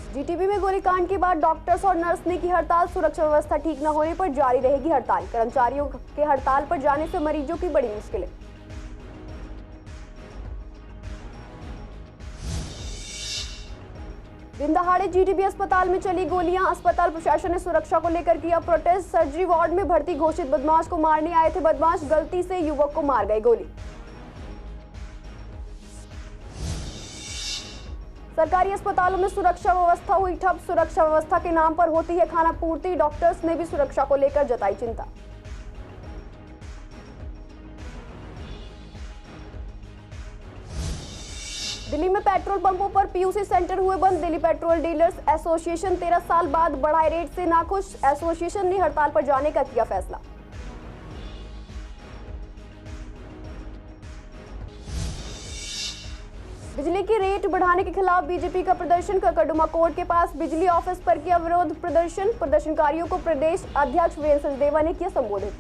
GTB में गोलीकांड के बाद डॉक्टर्स और नर्स ने की हड़ताल। सुरक्षा व्यवस्था ठीक न होने पर जारी रहेगी हड़ताल। कर्मचारियों के हड़ताल पर जाने से मरीजों की बड़ी मुश्किलें। दिन दहाड़े जीटीबी अस्पताल में चली गोलियां। अस्पताल प्रशासन ने सुरक्षा को लेकर किया प्रोटेस्ट। सर्जरी वार्ड में भर्ती घोषित बदमाश को मारने आए थे बदमाश, गलती से युवक को मार गए गोली। सरकारी अस्पतालों में सुरक्षा व्यवस्था हुई ठप। सुरक्षा व्यवस्था के नाम पर होती है खाना पूर्ति। डॉक्टर्स ने भी सुरक्षा को लेकर जताई चिंता। दिल्ली में पेट्रोल पंपों पर पीयूसी सेंटर हुए बंद। दिल्ली पेट्रोल डीलर्स एसोसिएशन 13 साल बाद बढ़ाए रेट से नाखुश। एसोसिएशन ने हड़ताल पर जाने का किया फैसला। बिजली की रेट बढ़ाने के खिलाफ बीजेपी का प्रदर्शन। ककरडुमा कोर्ट के पास बिजली ऑफिस पर किया विरोध प्रदर्शन। प्रदर्शनकारियों को प्रदेश अध्यक्ष वीरेंद्र सचदेवा ने किया संबोधित।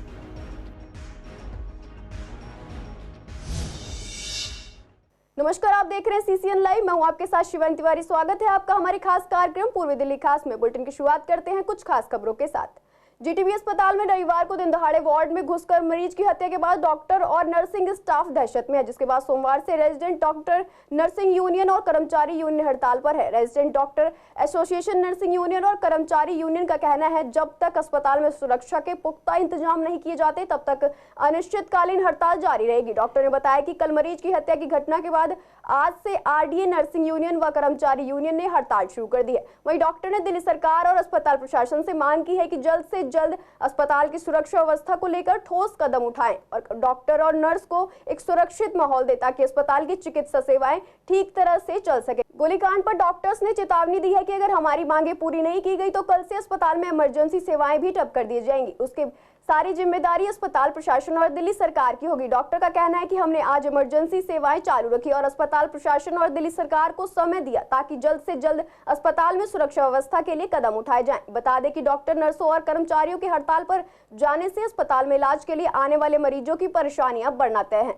नमस्कार, आप देख रहे हैं सीसीएन लाइव। मैं हूं आपके साथ शिवानी तिवारी। स्वागत है आपका हमारे खास कार्यक्रम पूर्वी दिल्ली खास में। बुलेटिन की शुरुआत करते हैं कुछ खास खबरों के साथ। जीटीबी अस्पताल में रविवार को दिन दहाड़े वार्ड में घुसकर मरीज की हत्या के बाद डॉक्टर और नर्सिंग स्टाफ दहशत में है, जिसके बाद सोमवार से रेजिडेंट डॉक्टर नर्सिंग यूनियन और कर्मचारी यूनियन हड़ताल पर है। Resident doctor association, nursing union और कर्मचारी यूनियन का कहना है जब तक अस्पताल में सुरक्षा के पुख्ता इंतजाम नहीं किए जाते तब तक अनिश्चितकालीन हड़ताल जारी रहेगी। डॉक्टर ने बताया कि कल मरीज की हत्या की घटना के बाद आज से आरडीए, नर्सिंग यूनियन व कर्मचारी यूनियन ने हड़ताल शुरू कर दी है। वहीं डॉक्टर ने दिल्ली सरकार और अस्पताल प्रशासन से मांग की है कि जल्द से जल्द अस्पताल की सुरक्षा व्यवस्था को लेकर ठोस कदम उठाएं और डॉक्टर और नर्स को एक सुरक्षित माहौल दे ताकि अस्पताल की चिकित्सा सेवाएं ठीक तरह से चल सके। गोलीकांड पर डॉक्टर्स ने चेतावनी दी है कि अगर हमारी मांगे पूरी नहीं की गई तो कल से अस्पताल में इमरजेंसी सेवाएं भी ठप कर दी जाएंगी। उसके सारी जिम्मेदारी अस्पताल प्रशासन और दिल्ली सरकार की होगी। डॉक्टर का कहना है कि हमने आज इमरजेंसी सेवाएं चालू रखी और अस्पताल प्रशासन और दिल्ली सरकार को समय दिया ताकि जल्द से जल्द अस्पताल में सुरक्षा व्यवस्था के लिए कदम उठाए जाएं। बता दें कि डॉक्टर, नर्सों और कर्मचारियों के हड़ताल पर जाने से अस्पताल में इलाज के लिए आने वाले मरीजों की परेशानियां बढ़ना तय है।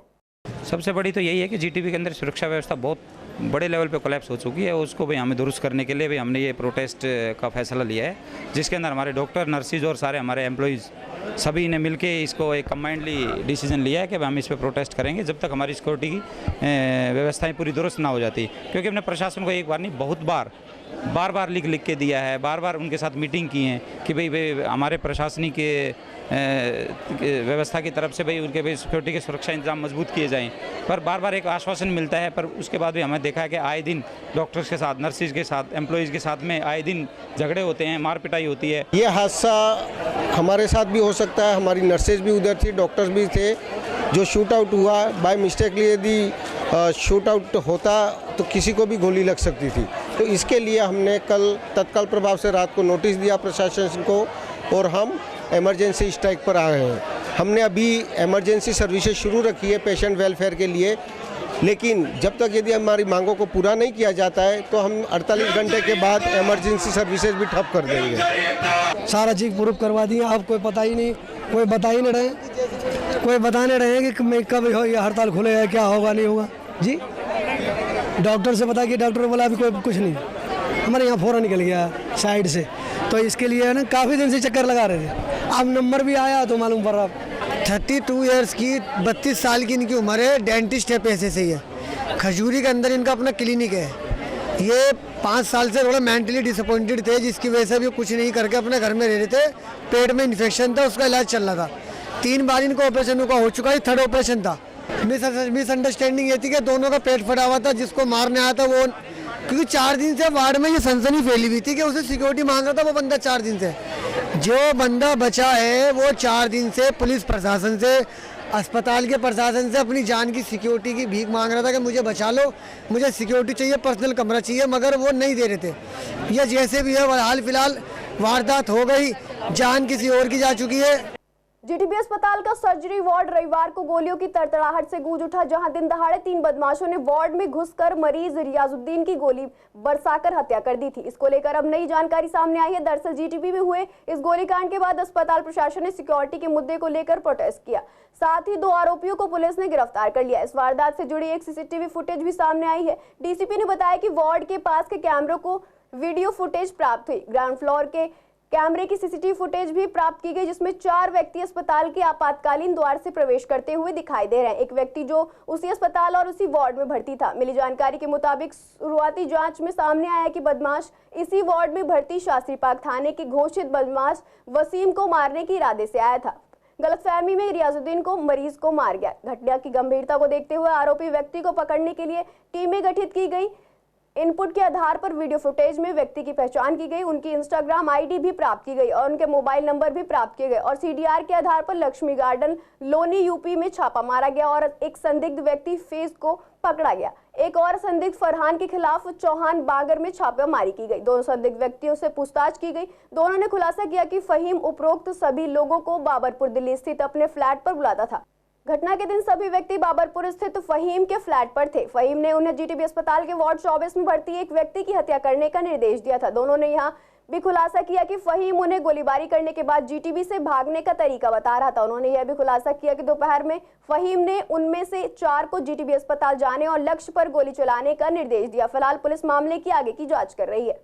सबसे बड़ी तो यही है कि जीटीबी के अंदर सुरक्षा व्यवस्था बहुत बड़े लेवल पे कोलैप्स हो चुकी है। उसको भी हमें दुरुस्त करने के लिए भी हमने ये प्रोटेस्ट का फैसला लिया है, जिसके अंदर हमारे डॉक्टर, नर्सिस और सारे हमारे एम्प्लॉइज़ सभी ने मिलके इसको एक कंबाइंडली डिसीजन लिया है कि हम इस पर प्रोटेस्ट करेंगे जब तक हमारी सिक्योरिटी की व्यवस्थाएं पूरी दुरुस्त ना हो जाती। क्योंकि हमने प्रशासन को एक बार नहीं बहुत बार बार लिख के दिया है, बार बार उनके साथ मीटिंग की है कि भाई हमारे प्रशासनिक व्यवस्था की तरफ से उनके सिक्योरिटी के सुरक्षा इंतजाम मजबूत किए जाएं, पर बार एक आश्वासन मिलता है। पर उसके बाद भी हमें देखा है कि आए दिन डॉक्टर्स के साथ, नर्सिस के साथ, एम्प्लॉइज़ के साथ में आए दिन झगड़े होते हैं, मार पिटाई होती है। ये हादसा हमारे साथ भी हो सकता है। हमारी नर्सेज भी उधर थी, डॉक्टर्स भी थे। जो शूट आउट हुआ बाय मिस्टेकली, यदि शूट आउट होता तो किसी को भी गोली लग सकती थी। तो इसके लिए हमने कल तत्काल प्रभाव से रात को नोटिस दिया प्रशासन को और हम इमरजेंसी स्ट्राइक पर आ गए हैं। हमने अभी इमरजेंसी सर्विसेज शुरू रखी है पेशेंट वेलफेयर के लिए, लेकिन जब तक यदि हमारी मांगों को पूरा नहीं किया जाता है तो हम 48 घंटे के बाद इमरजेंसी सर्विसेज भी ठप कर देंगे। सारा चीज प्रूफ करवा दिए। अब कोई पता ही नहीं, कोई बता ही नहीं रहे, कोई बता नहीं रहे हैं कि कब हो ये हड़ताल खुलेगा, क्या होगा नहीं होगा। जी डॉक्टर से पता कि डॉक्टर बोला अभी कोई कुछ नहीं, हमारे यहाँ फ़ौरन निकल गया साइड से। तो इसके लिए ना काफ़ी दिन से चक्कर लगा रहे थे। अब नंबर भी आया तो मालूम पड़ रहा। 32 ईयर्स की, 32 साल की इनकी उम्र है। डेंटिस्ट है पैसे से ही है। खजूरी के अंदर इनका अपना क्लिनिक है। ये 5 साल से थोड़ा मेंटली डिसअपॉइंटेड थे, जिसकी वजह से भी कुछ नहीं करके अपने घर में रह रहे थे। पेट में इन्फेक्शन था, उसका इलाज चल रहा था। 3 बार इनको ऑपरेशन का हो चुका है, 3rd ऑपरेशन था। मिसअंडरस्टैंडिंग ये थी कि दोनों का पेट फटा हुआ था। जिसको मारने आया था वो, क्योंकि 4 दिन से वार्ड में ये सनसनी फैली हुई थी कि उसे सिक्योरिटी मांग रहा था वो बंदा 4 दिन से। जो बंदा बचा है वो 4 दिन से पुलिस प्रशासन से, अस्पताल के प्रशासन से अपनी जान की सिक्योरिटी की भीख मांग रहा था कि मुझे बचा लो, मुझे सिक्योरिटी चाहिए, पर्सनल कमरा चाहिए, मगर वो नहीं दे रहे थे। यह जैसे भी है हाल फिलहाल वारदात हो गई, जान किसी और की जा चुकी है। जीटीबी अस्पताल का सर्जरी वार्ड रविवार को गोलियों की तड़तड़ाहट से गूंज उठा, जहां दिन दहाड़े 3 बदमाशों ने वार्ड में घुसकर मरीज रियाजुद्दीन की गोली बरसाकर हत्या कर दी थी। इसको लेकर अब नई जानकारी सामने आई है। दरअसल जीटीबी में हुए इस गोलीकांड के बाद अस्पताल प्रशासन ने सिक्योरिटी के मुद्दे को लेकर प्रोटेस्ट किया। साथ ही 2 आरोपियों को पुलिस ने गिरफ्तार कर लिया। इस वारदात से जुड़ी एक सीसीटीवी फुटेज भी सामने आई है। डीसीपी ने बताया कि वार्ड के पास के कैमरों को वीडियो फुटेज प्राप्त हुई। ग्राउंड फ्लोर के कैमरे की सीसीटीवी फुटेज भी प्राप्त की गई, जिसमें 4 व्यक्ति अस्पताल के आपातकालीन द्वार से प्रवेश करते हुए दिखाई दे रहे हैं। एक व्यक्ति जो उसी अस्पताल और उसी वार्ड में भर्ती था। मिली जानकारी के मुताबिक शुरुआती जांच में सामने आया कि बदमाश इसी वार्ड में भर्ती शास्त्री पार्क थाने के घोषित बदमाश वसीम को मारने के इरादे से आया था। गलतफहमी में रियाजुद्दीन को मरीज को मार गया। घटना की गंभीरता को देखते हुए आरोपी व्यक्ति को पकड़ने के लिए टीमें गठित की गई। इनपुट के आधार पर वीडियो फुटेज में व्यक्ति की पहचान की गई, उनकी इंस्टाग्राम आईडी भी प्राप्त की गई और उनके मोबाइल नंबर भी प्राप्त किए गए और सीडीआर के आधार पर लक्ष्मी गार्डन लोनी यूपी में छापा मारा गया और एक संदिग्ध व्यक्ति फेज को पकड़ा गया। एक और संदिग्ध फरहान के खिलाफ चौहान बागर में छापेमारी की गई। दोनों संदिग्ध व्यक्तियों से पूछताछ की गई। दोनों ने खुलासा किया कि फहीम उपरोक्त सभी लोगों को बाबरपुर दिल्ली स्थित अपने फ्लैट पर बुलाता था। घटना के दिन सभी व्यक्ति बाबरपुर स्थित फहीम के फ्लैट पर थे। फहीम ने उन्हें जीटीबी अस्पताल के वार्ड 24 में भर्ती एक व्यक्ति की हत्या करने का निर्देश दिया था। दोनों ने यहां भी खुलासा किया कि फहीम उन्हें गोलीबारी करने के बाद जीटीबी से भागने का तरीका बता रहा था। उन्होंने यह भी खुलासा किया कि दोपहर में फहीम ने उनमें से 4 को जीटीबी अस्पताल जाने और लक्ष्य पर गोली चलाने का निर्देश दिया। फिलहाल पुलिस मामले की आगे की जांच कर रही है।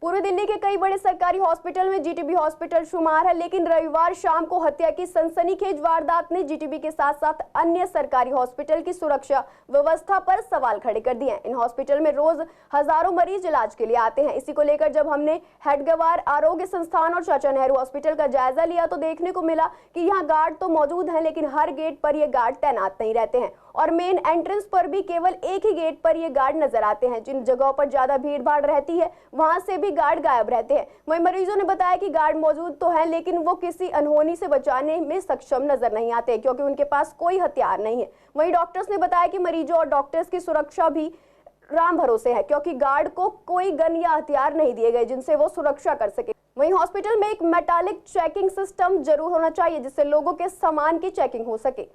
पूर्वी दिल्ली के कई बड़े सरकारी हॉस्पिटल में जीटीबी हॉस्पिटल शुमार है, लेकिन रविवार शाम को हत्या की सनसनीखेज वारदात ने जीटीबी के साथ साथ अन्य सरकारी हॉस्पिटल की सुरक्षा व्यवस्था पर सवाल खड़े कर दिए हैं। इन हॉस्पिटल में रोज हजारों मरीज इलाज के लिए आते हैं। इसी को लेकर जब हमने हेडगेवार आरोग्य संस्थान और चाचा नेहरू हॉस्पिटल का जायजा लिया तो देखने को मिला कि यहाँ गार्ड तो मौजूद हैं, लेकिन हर गेट पर ये गार्ड तैनात नहीं रहते हैं और मेन एंट्रेंस पर भी केवल एक ही गेट पर ये गार्ड नजर आते हैं। जिन जगहों पर ज्यादा भीड़ भाड़ रहती है वहां से भी गार्ड गायब रहते हैं। वहीं मरीजों ने बताया कि गार्ड मौजूद तो हैं, लेकिन वो किसी अनहोनी से बचाने में सक्षम नजर नहीं आते क्योंकि उनके पास कोई हथियार नहीं है। वहीं डॉक्टर्स ने बताया कि मरीजों और डॉक्टर्स की सुरक्षा भी राम भरोसे है क्योंकि गार्ड को कोई गन या हथियार नहीं दिए गए जिनसे वो सुरक्षा कर सके। वहीं हॉस्पिटल में एक मेटालिक चेकिंग सिस्टम जरूर होना चाहिए जिससे लोगों के सामान की चेकिंग हो सके।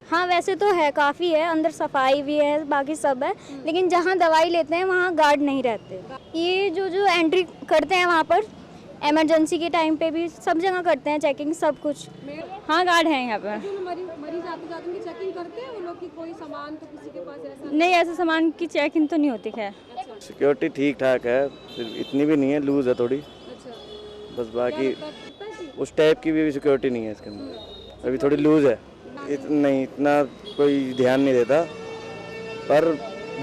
हाँ, वैसे तो है, काफ़ी है, अंदर सफाई भी है, बाकी सब है, लेकिन जहाँ दवाई लेते हैं वहाँ गार्ड नहीं रहते। ये जो एंट्री करते हैं वहाँ पर इमरजेंसी के टाइम पे भी सब जगह करते हैं चेकिंग, सब कुछ। हाँ, गार्ड हैं यहाँ पर। मरीज आते जाते उनकी चेकिंग करते हैं वो लोग की कोई सामान तो किसी के पास ऐसा नहीं, ऐसे सामान की चेकिंग तो नहीं होती। खैर सिक्योरिटी ठीक ठाक है, इतनी भी नहीं है, लूज है थोड़ी। बस बाकी उस टाइप की भी सिक्योरिटी नहीं है इसके अंदर, अभी थोड़ी लूज है। नहीं, इतना कोई ध्यान नहीं देता, पर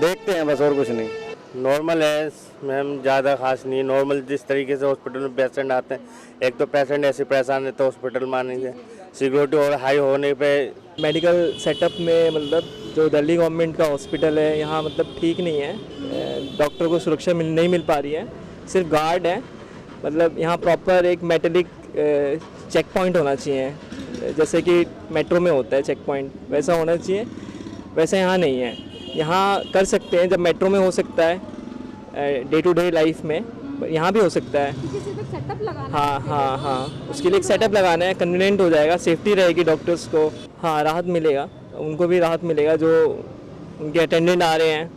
देखते हैं बस, और कुछ नहीं। नॉर्मल है मैम, ज़्यादा खास नहीं है। नॉर्मल जिस तरीके से हॉस्पिटल में पेशेंट आते हैं, एक तो पेशेंट ऐसे परेशान रहते हैं हॉस्पिटल में आने से, सिक्योरिटी और हाई होने पे मेडिकल सेटअप में मतलब जो दिल्ली गवर्नमेंट का हॉस्पिटल है यहाँ मतलब ठीक नहीं है। डॉक्टर को सुरक्षा नहीं मिल पा रही है, सिर्फ गार्ड है। मतलब यहाँ प्रॉपर एक मेटेलिक चेक पॉइंट होना चाहिए, जैसे कि मेट्रो में होता है चेक पॉइंट, वैसा होना चाहिए। वैसा यहाँ नहीं है। यहाँ कर सकते हैं, जब मेट्रो में हो सकता है डे टू डे लाइफ में, यहाँ भी हो सकता है। सेटअप लगाना है। हाँ, उसके लिए एक सेटअप लगाना है, कन्वीनियंट हो जाएगा, सेफ्टी रहेगी डॉक्टर्स को। हाँ, राहत मिलेगा, उनको भी राहत मिलेगा। जो उनके अटेंडेंट आ रहे हैं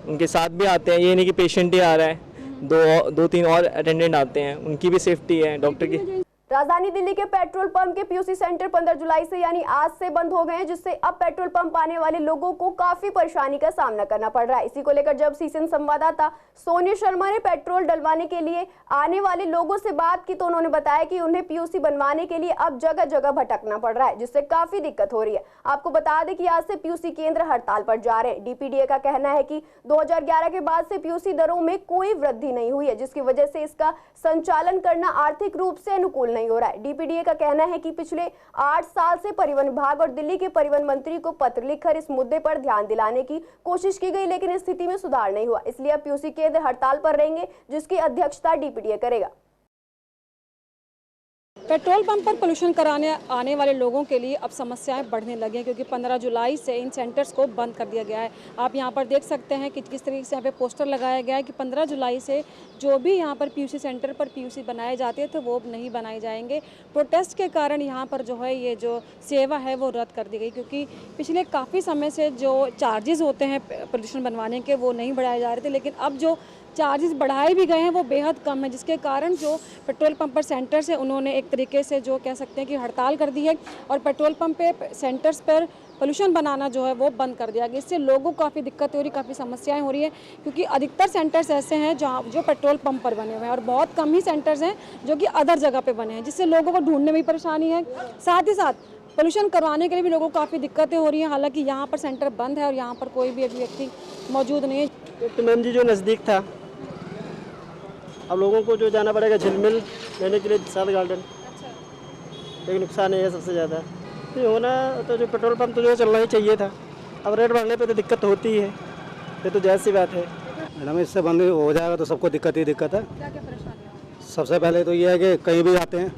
उनके साथ भी आते हैं, ये नहीं कि पेशेंट ही आ रहा है, दो तीन और अटेंडेंट आते हैं, उनकी भी सेफ्टी है डॉक्टर की। राजधानी दिल्ली के पेट्रोल पंप के पीयूसी सेंटर 15 जुलाई से यानी आज से बंद हो गए हैं, जिससे अब पेट्रोल पंप आने वाले लोगों को काफी परेशानी का सामना करना पड़ रहा है। इसी को लेकर जब सीसीएन संवाददाता सोनिया शर्मा ने पेट्रोल डलवाने के लिए आने वाले लोगों से बात की तो उन्होंने बताया कि उन्हें पीयूसी बनवाने के लिए अब जगह जगह भटकना पड़ रहा है, जिससे काफी दिक्कत हो रही है। आपको बता दें कि आज से पीयूसी केंद्र हड़ताल पर जा रहे हैं। डीपीडीए का कहना है कि 2011 के बाद से पीयूसी दरों में कोई वृद्धि नहीं हुई है, जिसकी वजह से इसका संचालन करना आर्थिक रूप से अनुकूल नहीं हो रहा है। डीपीडीए का कहना है कि पिछले 8 साल से परिवहन विभाग और दिल्ली के परिवहन मंत्री को पत्र लिखकर इस मुद्दे पर ध्यान दिलाने की कोशिश की गई, लेकिन स्थिति में सुधार नहीं हुआ। इसलिए अब पीयूसी केंद्र हड़ताल पर रहेंगे, जिसकी अध्यक्षता डीपीडीए करेगा। पेट्रोल पंप पर पोल्यूशन कराने आने वाले लोगों के लिए अब समस्याएं बढ़ने लगी हैं, क्योंकि 15 जुलाई से इन सेंटर्स को बंद कर दिया गया है। आप यहां पर देख सकते हैं कि किस तरीके से यहाँ पे पोस्टर लगाया गया है कि 15 जुलाई से जो भी यहां पर पीयूसी सेंटर पर पीयूसी बनाए जाते थे वो नहीं बनाए जाएंगे। प्रोटेस्ट के कारण यहाँ पर जो है ये जो सेवा है वो रद्द कर दी गई, क्योंकि पिछले काफ़ी समय से जो चार्जेस होते हैं पोल्यूशन बनवाने के वो नहीं बढ़ाए जा रहे थे, लेकिन अब जो चार्जेस बढ़ाए भी गए हैं वो बेहद कम है, जिसके कारण जो पेट्रोल पंप पर सेंटर्स है उन्होंने एक तरीके से जो कह सकते हैं कि हड़ताल कर दी है और पेट्रोल पंप पे सेंटर्स पर पोल्यूशन बनाना जो है वो बंद कर दिया गया। इससे लोगों को काफ़ी दिक्कत हो रही, काफ़ी समस्याएं हो रही है, क्योंकि अधिकतर सेंटर्स ऐसे हैं जहाँ जो पेट्रोल पंप पर बने हुए हैं और बहुत कम ही सेंटर्स हैं जो कि अदर जगह पे बने हैं, जिससे लोगों को ढूंढने में भी परेशानी है। साथ ही साथ पोल्यूशन करवाने के लिए भी लोगों को काफ़ी दिक्कतें हो रही हैं। हालांकि यहाँ पर सेंटर बंद है और यहाँ पर कोई भी अभी व्यक्ति मौजूद नहीं है। तो मैम जी जो नज़दीक था, अब लोगों को जो जाना पड़ेगा झिलमिल लेने के लिए विशाल गार्डन। लेकिन नुकसान है सबसे ज़्यादा ये होना, तो जो पेट्रोल पंप तो जो चलना ही चाहिए था, अब रेट बढ़ने पे तो दिक्कत होती है, ये तो जायज़ सी बात है। मैडम इससे बंद हो जाएगा तो सबको दिक्कत ही दिक्कत है। क्या क्या परेशानी है? सबसे पहले तो ये है कि कहीं भी जाते हैं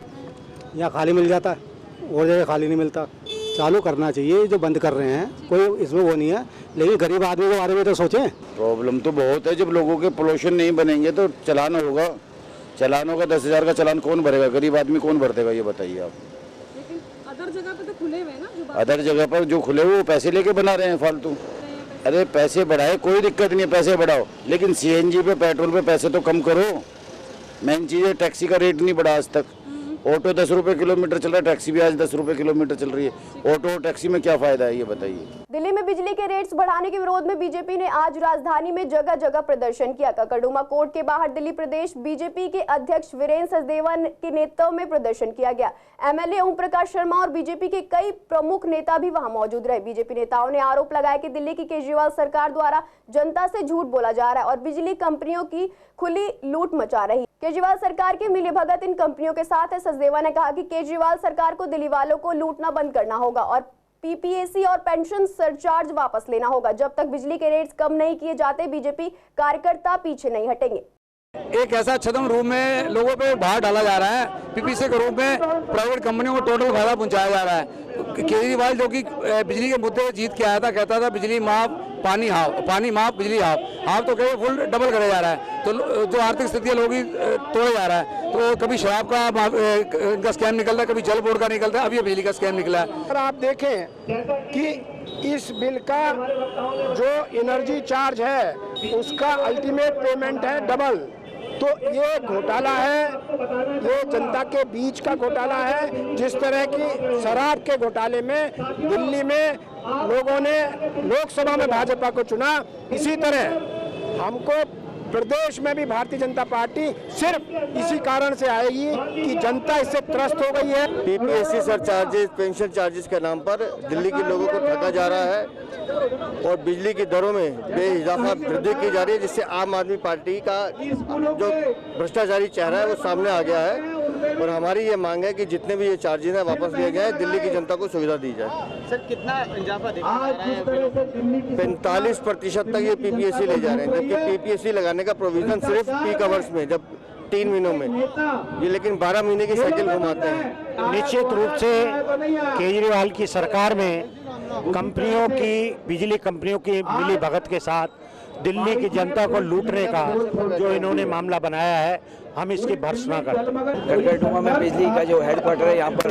यहाँ खाली मिल जाता है और जगह खाली नहीं मिलता। चालू करना चाहिए, जो बंद कर रहे हैं कोई इसमें वो नहीं है, लेकिन गरीब आदमी के बारे में तो सोचें। प्रॉब्लम तो बहुत है, जब लोगों के पोल्यूशन नहीं बनेंगे तो चलान होगा, चलान होगा 10,000 का चलान कौन भरेगा, गरीब आदमी कौन भर देगा ये बताइए आप। लेकिन अदर जगह पे तो खुले हुए हैं ना, जो अदर जगह पर जो खुले हुए वो पैसे लेके बना रहे हैं फालतू। अरे पैसे बढ़ाए कोई दिक्कत नहीं है, पैसे बढ़ाओ, लेकिन सीएनजी पे पेट्रोल पे पैसे तो कम करो। मेन चीज़ है टैक्सी का रेट नहीं बढ़ा आज तक। ऑटो 10 रुपए किलोमीटर चल रहा है, टैक्सी भी आज 10 रुपए किलोमीटर चल रही है। ऑटो और टैक्सी में क्या फायदा है ये बताइए। दिल्ली में बिजली के रेट्स बढ़ाने के विरोध में बीजेपी ने आज राजधानी में जगह जगह प्रदर्शन किया। ककरडुमा कोर्ट के बाहर दिल्ली प्रदेश बीजेपी के अध्यक्ष वीरेंद्र सचदेवा के नेतृत्व में प्रदर्शन किया गया। एमएलए ओम प्रकाश शर्मा और बीजेपी के कई प्रमुख नेता भी वहां मौजूद रहे। बीजेपी नेताओं ने आरोप लगाया कि दिल्ली की केजरीवाल सरकार द्वारा जनता से झूठ बोला जा रहा है और बिजली कंपनियों की खुली लूट मचा रही। केजरीवाल सरकार के मिलीभगत इन कंपनियों के साथ है। सचदेवा ने कहा कि केजरीवाल सरकार को दिल्ली वालों को लूटना बंद करना होगा और पीपीएसी और पेंशन सरचार्ज वापस लेना होगा। जब तक बिजली के रेट्स कम नहीं किए जाते बीजेपी कार्यकर्ता पीछे नहीं हटेंगे। एक ऐसा छद्म रूप में लोगों पे भार डाला जा रहा है, पीपीसी के रूप में प्राइवेट कंपनियों को टोटल फायदा पहुंचाया जा रहा है। केजरीवाल जो कि बिजली के मुद्दे पर जीत के आया था, कहता था बिजली माफ पानी हाफ, पानी माफ बिजली हाफ तो कहीं फुल डबल करे जा रहा है। तो जो आर्थिक स्थिति लोगों की तोड़े जा रहा है, तो कभी शराब का स्कैम निकलता है, कभी जल बोर्ड का निकलता है, अभी बिजली का स्कैम निकला है। अगर आप देखें कि इस बिल का जो एनर्जी चार्ज है उसका अल्टीमेट पेमेंट है डबल, तो ये घोटाला है, ये जनता के बीच का घोटाला है। जिस तरह की शराब के घोटाले में दिल्ली में लोगों ने लोकसभा में भाजपा को चुना, इसी तरह हमको प्रदेश में भी भारतीय जनता पार्टी सिर्फ इसी कारण से आएगी कि जनता इससे त्रस्त हो गई है। पीपीएससी सरचार्जेस, पेंशन चार्जेस के नाम पर दिल्ली के लोगों को ठगा जा रहा है और बिजली की दरों में बेइजाफा वृद्धि की जा रही है, जिससे आम आदमी पार्टी का जो भ्रष्टाचारी चेहरा है वो सामने आ गया है। और हमारी ये मांग है कि जितने भी ये चार्जेस हैं वापस लिए गए, दिल्ली की जनता को सुविधा दी जाए। सर कितना इजाफा देखा जा रहा है? 45% तक ये पीपीएससी ले जा रहे हैं, जबकि पीपीएससी लगाने का प्रोविजन सिर्फ पीक आवर्स में, जब 3 महीनों में, ये लेकिन 12 महीने की साइकिल घुमाते हैं। निश्चित रूप से केजरीवाल की सरकार में कंपनियों की, बिजली कंपनियों की मिली भगत के साथ दिल्ली की जनता को लूटने का जो इन्होंने मामला बनाया है, हम इसकी भर्त्सना करते हैं। ककरडुमा में बिजली का जो हेडक्वार्टर है, यहाँ पर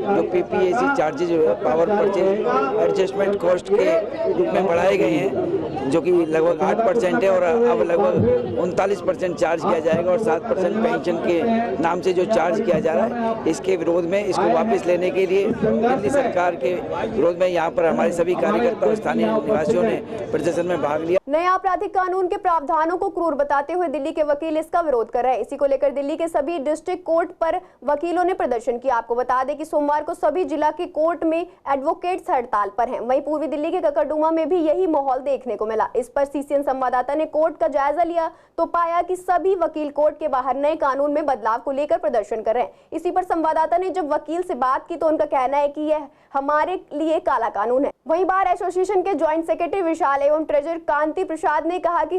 जो PPAC charges power purchase adjustment cost के रूप में बढ़ाए गए हैं, जो कि लगभग 8% है और अब लगभग 39% चार्ज किया जाएगा और 7% पेंशन के नाम से जो चार्ज किया जा रहा है, इसके विरोध में, इसको वापस लेने के लिए दिल्ली सरकार के विरोध में यहाँ पर हमारे सभी कार्यकर्ता और स्थानीय निवासियों ने प्रदर्शन में भाग लिया। नए आपराधिक कानून के प्रावधानों को क्रूर बताते हुए दिल्ली के वकील इसका विरोध कर रहे हैं। इसी को लेकर दिल्ली के सभी डिस्ट्रिक्ट कोर्ट पर वकीलों ने प्रदर्शन किया। आपको बता दें कि सोमवार को सभी जिला के कोर्ट में एडवोकेट्स हड़ताल पर हैं। वहीं पूर्वी दिल्ली के ककरडुमा में भी यही माहौल देखने को मिला। इस पर सीसीएन संवाददाता ने कोर्ट का जायजा लिया तो पाया कि सभी वकील कोर्ट के बाहर नए कानून में बदलाव को लेकर प्रदर्शन कर रहे हैं। इसी पर संवाददाता ने जब वकील से बात की तो उनका कहना है कि यह हमारे लिए काला कानून है। वहीं बार एसोसिएशन के ज्वाइंट सेक्रेटरी विशाल एवं ट्रेजरर कांति प्रसाद ने कहा कि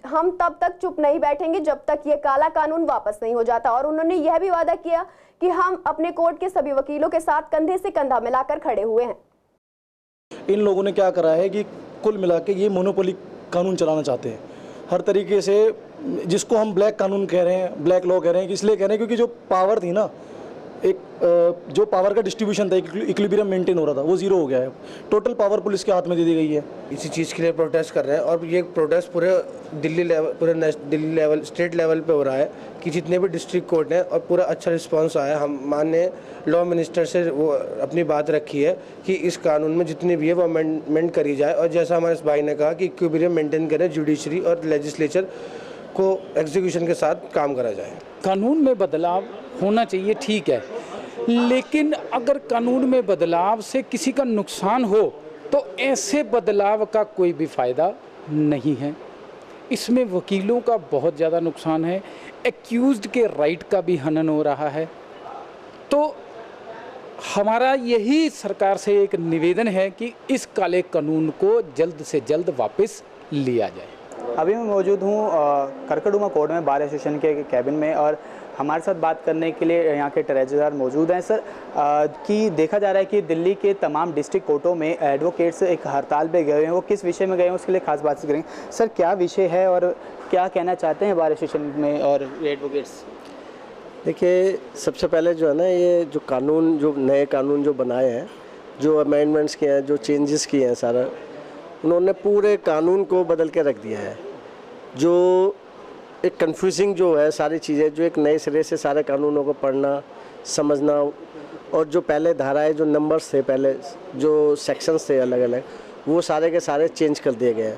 हम तब तक चुप नहीं बैठेंगे जब तक ये काला कानून वापस नहीं हो जाता और उन्होंने यह भी वादा किया कि हम अपने कोर्ट के सभी वकीलों के साथ कंधे से कंधा मिलाकर खड़े हुए हैं। इन लोगों ने क्या करा है कि कुल मिला के ये मोनोपोली कानून चलाना चाहते हैं हर तरीके से, जिसको हम ब्लैक कानून कह रहे हैं, ब्लैक लॉ कह रहे हैं। इसलिए कह रहे हैं क्योंकि जो पावर थी ना एक जो पावर का डिस्ट्रीब्यूशन था, इक्विलिब्रियम मेंटेन हो रहा था, वो जीरो हो गया है। टोटल पावर पुलिस के हाथ में दे दी गई है। इसी चीज़ के लिए प्रोटेस्ट कर रहे हैं और ये प्रोटेस्ट पूरे दिल्ली लेवल स्टेट लेवल पे हो रहा है कि जितने भी डिस्ट्रिक्ट कोर्ट हैं, और पूरा अच्छा रिस्पांस आया। हम माननीय लॉ मिनिस्टर से वो अपनी बात रखी है कि इस कानून में जितनी भी है वो अमेंडमेंट करी जाए, और जैसा हमारे इस भाई ने कहा कि इक्विलिब्रियम मेंटेन करें, जुडिशरी और लेजिस्लेचर को एग्जीक्यूशन के साथ काम करा जाए। कानून में बदलाव होना चाहिए, ठीक है, लेकिन अगर कानून में बदलाव से किसी का नुकसान हो तो ऐसे बदलाव का कोई भी फ़ायदा नहीं है। इसमें वकीलों का बहुत ज़्यादा नुकसान है, एक्यूज्ड के राइट का भी हनन हो रहा है। तो हमारा यही सरकार से एक निवेदन है कि इस काले कानून को जल्द से जल्द वापस लिया जाए। अभी मैं मौजूद हूँ करकड़ुमा कोर्ट में, बार एसोसिएशन के कैबिन में, और हमारे साथ बात करने के लिए यहाँ के ट्रेजरर मौजूद हैं। सर, कि देखा जा रहा है कि दिल्ली के तमाम डिस्ट्रिक्ट कोर्टों में एडवोकेट्स एक हड़ताल पे गए हैं। वो किस विषय में गए हैं उसके लिए खास बात करेंगे। सर, क्या विषय है और क्या कहना चाहते हैं बार एसोसिएशन में और एडवोकेट्स? देखिए, सबसे पहले जो है ना, ये जो कानून, जो नए कानून जो बनाए हैं, जो अमेंडमेंट्स किए हैं, जो चेंजेस किए हैं, सारा उन्होंने पूरे कानून को बदल के रख दिया है। जो एक कन्फ्यूजिंग जो है सारी चीज़ें, जो एक नए सिरे से सारे कानूनों को पढ़ना, समझना, और जो पहले धाराएं, जो नंबर्स थे, पहले जो सेक्शंस थे अलग अलग, वो सारे के सारे चेंज कर दिए गए हैं।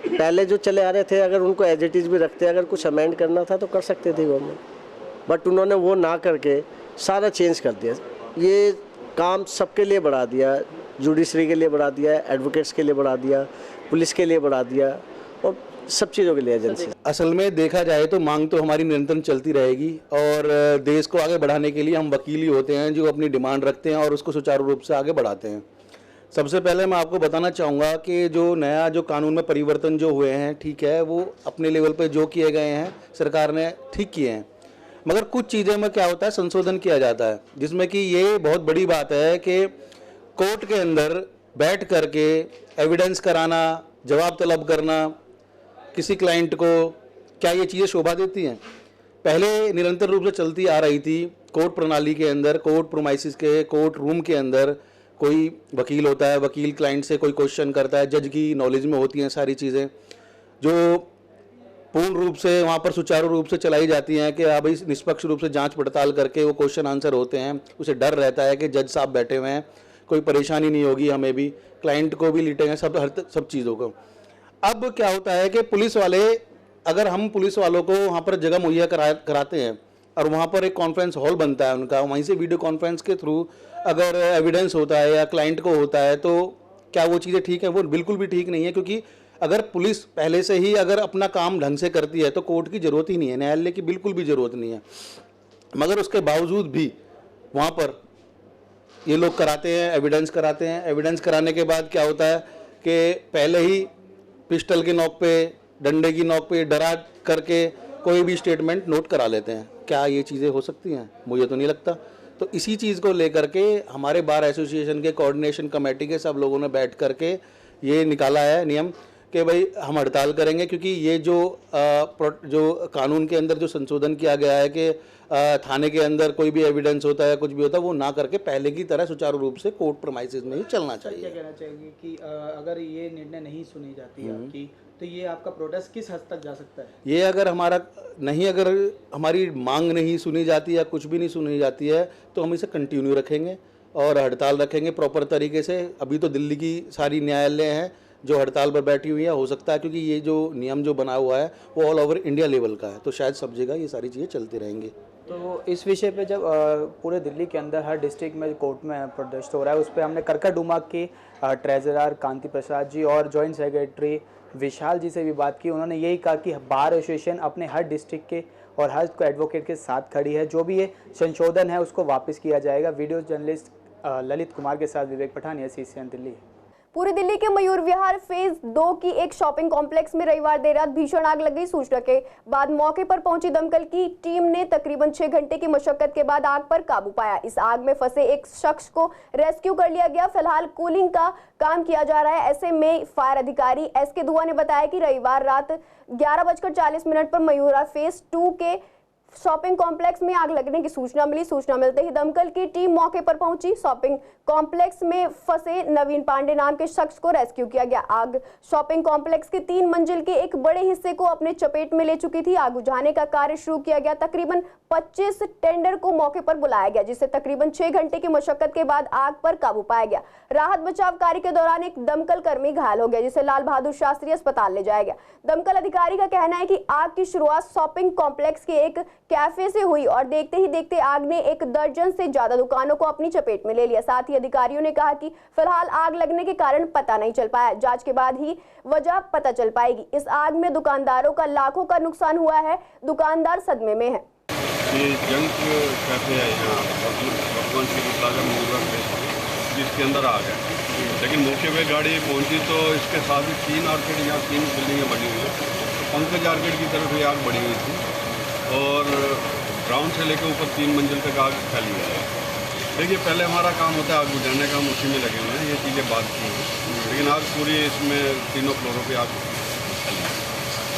पहले जो चले आ रहे थे, अगर उनको एज इट इज़ भी रखते, अगर कुछ अमेंड करना था तो कर सकते थे गवर्नमेंट, बट उन्होंने वो ना करके सारा चेंज कर दिया। ये काम सबके लिए बढ़ा दिया, जुडिशरी के लिए बढ़ा दिया, एडवोकेट्स के लिए बढ़ा दिया, पुलिस के लिए बढ़ा दिया, और सब चीज़ों के लिए एजेंसी। असल में देखा जाए तो मांग तो हमारी निरंतर चलती रहेगी, और देश को आगे बढ़ाने के लिए हम वकील ही होते हैं जो अपनी डिमांड रखते हैं और उसको सुचारू रूप से आगे बढ़ाते हैं। सबसे पहले मैं आपको बताना चाहूँगा कि जो नया जो कानून में परिवर्तन जो हुए हैं, ठीक है, वो अपने लेवल पे जो किए गए हैं सरकार ने ठीक किए हैं, मगर कुछ चीज़ें में क्या होता है, संशोधन किया जाता है, जिसमें कि ये बहुत बड़ी बात है कि कोर्ट के अंदर बैठ करके एविडेंस कराना, जवाब तलब करना किसी क्लाइंट को, क्या ये चीज़ें शोभा देती हैं? पहले निरंतर रूप से चलती आ रही थी कोर्ट प्रणाली के अंदर, कोर्ट प्रोमाइसिस के कोर्ट रूम के अंदर कोई वकील होता है, वकील क्लाइंट से कोई क्वेश्चन करता है, जज की नॉलेज में होती हैं सारी चीज़ें, जो पूर्ण रूप से वहाँ पर सुचारू रूप से चलाई जाती हैं कि भाई निष्पक्ष रूप से जांच पड़ताल करके वो क्वेश्चन आंसर होते हैं। उसे डर रहता है कि जज साहब बैठे हुए हैं, कोई परेशानी नहीं होगी, हमें भी, क्लाइंट को भी लिटेंगे, सब चीज़ों को। अब क्या होता है कि पुलिस वाले, अगर हम पुलिस वालों को वहाँ पर जगह मुहैया कराते हैं और वहाँ पर एक कॉन्फ्रेंस हॉल बनता है उनका, वहीं से वीडियो कॉन्फ्रेंस के थ्रू अगर एविडेंस होता है या क्लाइंट को होता है, तो क्या वो चीज़ें ठीक है? वो बिल्कुल भी ठीक नहीं है, क्योंकि अगर पुलिस पहले से ही अगर अपना काम ढंग से करती है तो कोर्ट की ज़रूरत ही नहीं है, न्यायालय की बिल्कुल भी ज़रूरत नहीं है। मगर उसके बावजूद भी वहाँ पर ये लोग कराते हैं, एविडेंस कराते हैं। एविडेंस कराने के बाद क्या होता है कि पहले ही पिस्टल की नोक पे, डंडे की नोक पे डरा करके कोई भी स्टेटमेंट नोट करा लेते हैं। क्या ये चीज़ें हो सकती हैं? मुझे तो नहीं लगता। तो इसी चीज़ को लेकर के हमारे बार एसोसिएशन के कोऑर्डिनेशन कमेटी के सब लोगों ने बैठ करके ये निकाला है नियम कि भाई हम हड़ताल करेंगे, क्योंकि ये जो कानून के अंदर जो संशोधन किया गया है कि थाने के अंदर कोई भी एविडेंस होता है, कुछ भी होता है, वो ना करके पहले की तरह सुचारू रूप से कोर्ट प्रीमाइसेस में ही चलना चाहिए। क्या कहना चाहिए कि अगर ये निर्णय नहीं सुनी जाती है आपकी, तो ये आपका प्रोटेस्ट किस हद तक जा सकता है? ये अगर अगर हमारी मांग नहीं सुनी जाती या कुछ भी नहीं सुनी जाती है, तो हम इसे कंटिन्यू रखेंगे और हड़ताल रखेंगे प्रॉपर तरीके से। अभी तो दिल्ली की सारी न्यायालय हैं जो हड़ताल पर बैठी हुई है। हो सकता है क्योंकि ये जो नियम जो बना हुआ है वो ऑल ओवर इंडिया लेवल का है, तो शायद सब जगह ये सारी चीज़ें चलती रहेंगी। तो इस विषय पे जब पूरे दिल्ली के अंदर हर डिस्ट्रिक्ट में कोर्ट में प्रोटेस्ट हो रहा है, उस पर हमने करकड़ुमा की ट्रेजरर कांति प्रसाद जी और जॉइंट सेक्रेटरी विशाल जी से भी बात की। उन्होंने यही कहा कि बार एसोसिएशन अपने हर डिस्ट्रिक्ट के और हर एडवोकेट के साथ खड़ी है। जो भी ये संशोधन है उसको वापस किया जाएगा। वीडियो जर्नलिस्ट ललित कुमार के साथ विवेक पठानिया, CCN दिल्ली। पूरी दिल्ली के मयूर विहार फेज 2 की एक शॉपिंग कॉम्प्लेक्स में रविवार देर रात भीषण आग लग गई। सूचना के बाद मौके पर पहुंची दमकल की टीम ने तकरीबन 6 घंटे की मशक्कत के बाद आग पर काबू पाया। इस आग में फंसे एक शख्स को रेस्क्यू कर लिया गया। फिलहाल कूलिंग का काम किया जा रहा है। ऐसे में फायर अधिकारी SK दुआ ने बताया कि रविवार रात 11:40 पर मयूरा फेज 2 के शॉपिंग कॉम्प्लेक्स में आग लगने की सूचना मिली। सूचना मिलते ही दमकल की टीम मौके पर पहुंची। शॉपिंग कॉम्प्लेक्स में फंसे नवीन पांडे नाम के शख्स को रेस्क्यू किया गया। आग शॉपिंग कॉम्प्लेक्स के 3 मंजिल के एक बड़े हिस्से को अपने चपेट में ले चुकी थी। आग बुझाने का कार्य शुरू किया गया। तकरीबन 25 टेंडर को मौके पर बुलाया गया, जिससे तकरीबन 6 घंटे की मशक्कत के बाद आग पर काबू पाया गया। राहत बचाव कार्य के दौरान एक दमकल कर्मी घायल हो गया, जिसे लाल बहादुर शास्त्री अस्पताल ले जाया गया। दमकल अधिकारी का कहना है कि आग की शुरुआत शॉपिंग कॉम्प्लेक्स के एक कैफे से हुई और देखते ही देखते आग ने 1 दर्जन से ज्यादा दुकानों को अपनी चपेट में ले लिया। साथ ही अधिकारियों ने कहा कि फिलहाल आग लगने के कारण पता नहीं चल पाया, जांच के बाद ही वजह पता चल पाएगी। इस आग में दुकानदारों का लाखों का नुकसान हुआ है। दुकानदार सदमे में है। ये जंग कैफे है यहाँ भगवान श्री प्लाजा मोहल्ला पे, जिसके अंदर आग है। लेकिन मौके पे गाड़ी पहुंची तो इसके साथ ही 3 आर्केड यहाँ 3 बिल्डिंगें बनी हुई हैं। पंकज आर्केड की तरफ ये आग बढ़ी हुई थी और ग्राउंड से लेकर ऊपर 3 मंजिल तक आग फैली हुई है। देखिए, पहले हमारा काम होता है आग बुझाने का, हम उसी में लगे हुए हैं, ये चीज़ें बात की हैं। लेकिन आग पूरी इसमें 3 फ्लोरों पे आग फैली।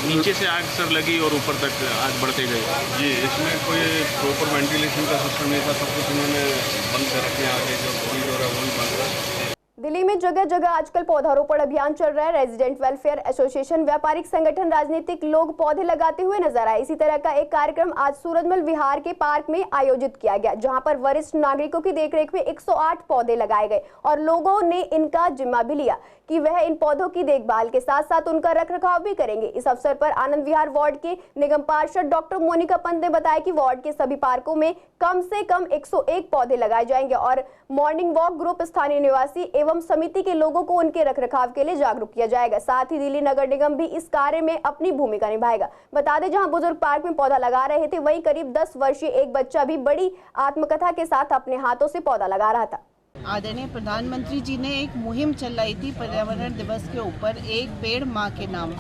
नीचे से आग सर लगी और ऊपर तक आग बढ़ते गए। जी, इसमें कोई प्रॉपर वेंटिलेशन का सिस्टम नहीं था, सब कुछ इन्होंने बंद कर रखे हैं। आगे जो कॉरिडोर है वो भी बंद है। दिल्ली में जगह जगह आजकल पौधारोपण अभियान चल रहा है। रेजिडेंट वेलफेयर एसोसिएशन, व्यापारिक संगठन, राजनीतिक लोग पौधे लगाते हुए नजर आए। इसी तरह का एक कार्यक्रम आज सूरजमल विहार के पार्क में आयोजित किया गया, जहां पर वरिष्ठ नागरिकों की देखरेख में 108 पौधे लगाए गए और लोगों ने इनका जिम्मा भी लिया कि वह इन पौधों की देखभाल के साथ साथ उनका रखरखाव भी करेंगे। इस अवसर पर आनंद विहार वार्ड के निगम पार्षद डॉक्टर मोनिका पंत ने बताया कि वार्ड के सभी पार्कों में कम से कम 101 पौधे लगाए जाएंगे और मॉर्निंग वॉक ग्रुप स्थानीय निवासी एवं समिति के लोगों को उनके रखरखाव के लिए जागरूक किया जाएगा। साथ ही दिल्ली नगर निगम भी इस कार्य में अपनी भूमिका निभाएगा। बता दें, जहां बुजुर्ग पार्क में पौधा लगा रहे थे, वहीं करीब 10 वर्षीय एक बच्चा भी बड़ी आत्मकथा के साथ अपने हाथों से पौधा लगा रहा था। आदरणीय प्रधानमंत्री जी ने एक मुहिम चलाई थी पर्यावरण दिवस के ऊपर, एक पेड़ माँ के नाम।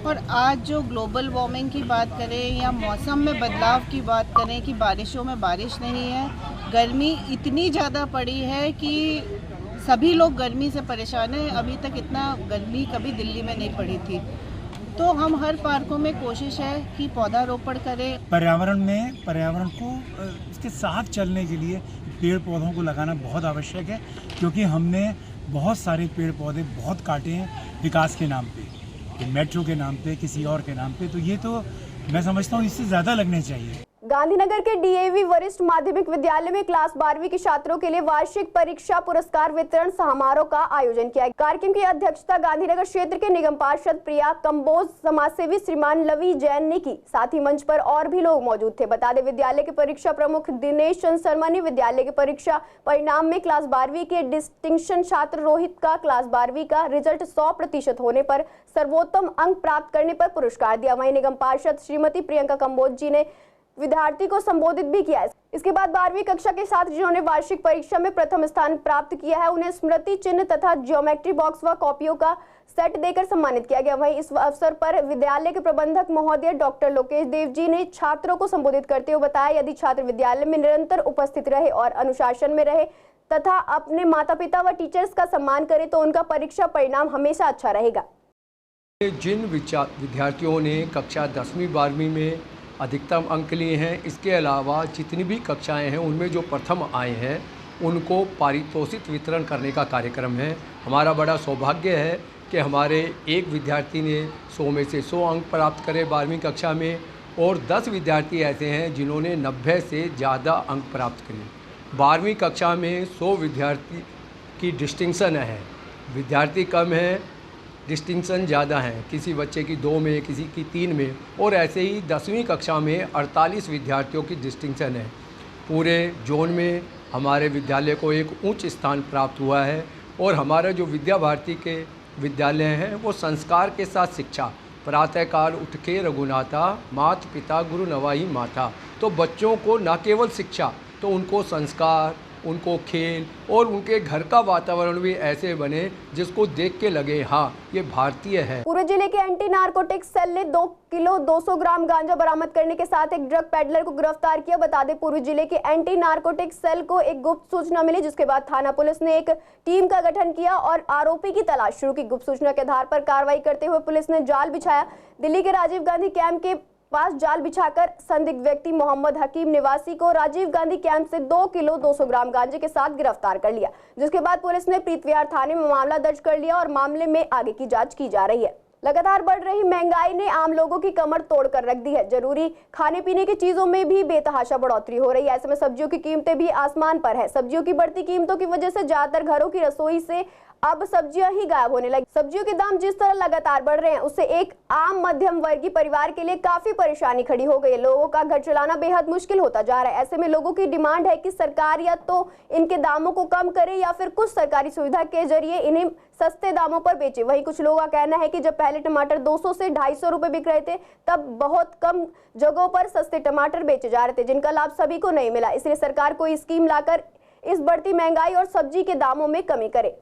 और आज जो ग्लोबल वार्मिंग की बात करें या मौसम में बदलाव की बात करें कि बारिशों में बारिश नहीं है, गर्मी इतनी ज़्यादा पड़ी है कि सभी लोग गर्मी से परेशान हैं। अभी तक इतना गर्मी कभी दिल्ली में नहीं पड़ी थी। तो हम हर पार्कों में कोशिश है कि पौधारोपण करें। पर्यावरण को इसके साथ चलने के लिए पेड़ पौधों को लगाना बहुत आवश्यक है, क्योंकि हमने बहुत सारे पेड़ पौधे बहुत काटे हैं विकास के नाम पे, मेट्रो के नाम पे, किसी और के नाम पे। तो ये तो मैं समझता हूँ इससे ज़्यादा लगने चाहिए। गांधीनगर के डीएवी वरिष्ठ माध्यमिक विद्यालय में क्लास 12वीं के छात्रों के लिए वार्षिक परीक्षा पुरस्कार वितरण समारोह का आयोजन किया। कार्यक्रम की अध्यक्षता गांधीनगर क्षेत्र के निगम पार्षद प्रिया कंबोज, समाजसेवी श्रीमान लवी जैन ने की। साथ ही मंच पर और भी लोग मौजूद थे। बता दें, विद्यालय के परीक्षा प्रमुख दिनेश चंद्र शर्मा ने विद्यालय के परीक्षा परिणाम में क्लास 12वीं के डिस्टिंक्शन छात्र रोहित का क्लास 12वीं का रिजल्ट 100% होने पर सर्वोत्तम अंक प्राप्त करने पर पुरस्कार दिया। वहीं निगम पार्षद श्रीमती प्रियंका कंबोज जी ने विद्यार्थी को संबोधित भी किया। इसके बाद 12वीं कक्षा के छात्र जिन्होंने वार्षिक परीक्षा में प्रथम स्थान प्राप्त किया है, उन्हें स्मृति चिन्ह तथा ज्योमेट्री बॉक्स व कॉपियों का सेट देकर सम्मानित किया गया। वहीं इस अवसर पर विद्यालय के प्रबंधक महोदय डॉक्टर लोकेश देव जी ने छात्रों को संबोधित करते हुए बताया, यदि छात्र विद्यालय में निरंतर उपस्थित रहे और अनुशासन में रहे तथा अपने माता पिता व टीचर्स का सम्मान करे तो उनका परीक्षा परिणाम हमेशा अच्छा रहेगा। जिन विद्यार्थियों ने कक्षा 10वीं 12वीं में अधिकतम अंक लिए हैं, इसके अलावा जितनी भी कक्षाएं हैं उनमें जो प्रथम आए हैं उनको पारितोषिक वितरण करने का कार्यक्रम है। हमारा बड़ा सौभाग्य है कि हमारे एक विद्यार्थी ने 100 में से 100 अंक प्राप्त करे 12वीं कक्षा में, और 10 विद्यार्थी ऐसे हैं जिन्होंने 90 से ज़्यादा अंक प्राप्त किए। 12वीं कक्षा में 100 विद्यार्थी की डिस्टिंक्शन है, विद्यार्थी कम है, डिस्टिंक्शन ज़्यादा हैं, किसी बच्चे की 2 में, किसी की 3 में, और ऐसे ही 10वीं कक्षा में 48 विद्यार्थियों की डिस्टिंक्शन है। पूरे जोन में हमारे विद्यालय को एक उच्च स्थान प्राप्त हुआ है। और हमारा जो विद्या भारती के विद्यालय हैं वो संस्कार के साथ शिक्षा, प्रातःकाल उठ के रघुनाथा, मात पिता गुरु नवाई माता। तो बच्चों को न केवल शिक्षा, तो उनको संस्कार, उनको खेल और उनके घर का वातावरण भी ऐसे बने जिसको देख के लगे हाँ ये भारतीय है। पूरे जिले के एंटी नारकोटिक्स सेल ने 2 किलो 200 ग्राम गांजा बरामद करने के साथ एक ड्रग पेडलर को गिरफ्तार किया। बता दें, पूर्वी जिले के एंटी नारकोटिक्स सेल को एक गुप्त सूचना मिली, जिसके बाद थाना पुलिस ने एक टीम का गठन किया और आरोपी की तलाश शुरू की। गुप्त सूचना के आधार पर कार्रवाई करते हुए पुलिस ने जाल बिछाया। दिल्ली के राजीव गांधी कैंप के पास जाल बिछाकर संदिग्ध व्यक्ति मोहम्मद हकीम निवासी को राजीव गांधी कैंप से 2 किलो 200 ग्राम गांजे के साथ गिरफ्तार कर लिया, जिसके बाद पुलिस ने प्रीतविहार थाने में मामला दर्ज कर लिया और मामले में आगे की जांच की जा रही है। लगातार बढ़ रही महंगाई ने आम लोगों की कमर तोड़कर रख दी है। जरूरी खाने पीने की चीजों में भी बेतहाशा बढ़ोतरी हो रही है। ऐसे में सब्जियों की कीमतें भी आसमान पर है। सब्जियों की बढ़ती कीमतों की वजह से ज्यादातर घरों की रसोई से अब सब्जियां ही गायब होने लगी। सब्जियों के दाम जिस तरह लगातार बढ़ रहे हैं, उससे एक आम मध्यम वर्गीय परिवार के लिए काफी परेशानी खड़ी हो गई है। लोगों का घर चलाना बेहद मुश्किल होता जा रहा है। ऐसे में लोगों की डिमांड है कि सरकार या तो इनके दामों को कम करे या फिर कुछ सरकारी सुविधा के जरिए इन्हें सस्ते दामों पर बेचे। वहीं कुछ लोगों का कहना है कि जब पहले टमाटर 200 से 250 रुपए बिक रहे थे, तब बहुत कम जगहों पर सस्ते टमाटर बेचे जा रहे थे, जिनका लाभ सभी को नहीं मिला। इसलिए सरकार कोई स्कीम लाकर इस बढ़ती महंगाई और सब्जी के दामों में कमी करे।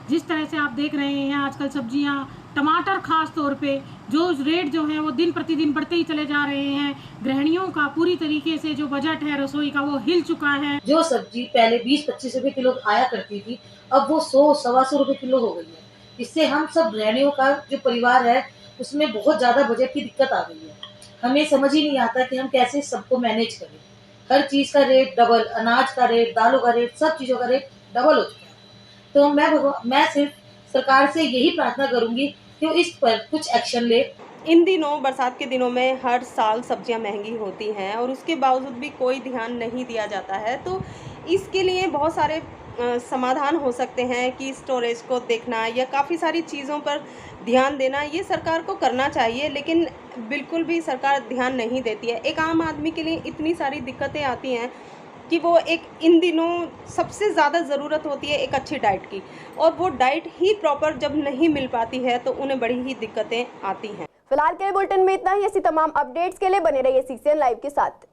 जिस तरह से आप देख रहे हैं आजकल सब्जियां, टमाटर खास तौर पे जो रेट जो है वो दिन प्रतिदिन बढ़ते ही चले जा रहे हैं। गृहिणियों का पूरी तरीके से जो बजट है रसोई का वो हिल चुका है। जो सब्जी पहले 20-25 रुपए किलो आया करती थी, अब वो 100-125 रुपए किलो हो गई है। इससे हम सब गृहिणियों का जो परिवार है उसमें बहुत ज़्यादा बजट की दिक्कत आ गई है। हमें समझ ही नहीं आता कि हम कैसे सबको मैनेज करें। हर चीज़ का रेट डबल, अनाज का रेट, दालों का रेट, सब चीज़ों का रेट डबल हो चुका है। तो मैं सिर्फ सरकार से यही प्रार्थना करूंगी कि इस पर कुछ एक्शन ले। इन दिनों बरसात के दिनों में हर साल सब्जियां महंगी होती हैं और उसके बावजूद भी कोई ध्यान नहीं दिया जाता है। तो इसके लिए बहुत सारे समाधान हो सकते हैं कि स्टोरेज को देखना या काफ़ी सारी चीज़ों पर ध्यान देना, ये सरकार को करना चाहिए, लेकिन बिल्कुल भी सरकार ध्यान नहीं देती है। एक आम आदमी के लिए इतनी सारी दिक्कतें आती हैं कि वो एक इन दिनों सबसे ज़्यादा ज़रूरत होती है एक अच्छी डाइट की, और वो डाइट ही प्रॉपर जब नहीं मिल पाती है तो उन्हें बड़ी ही दिक्कतें आती हैं। फिलहाल के बुलेटिन में इतना ही। ऐसी तमाम अपडेट्स के लिए बने रहिए CCN लाइव के साथ।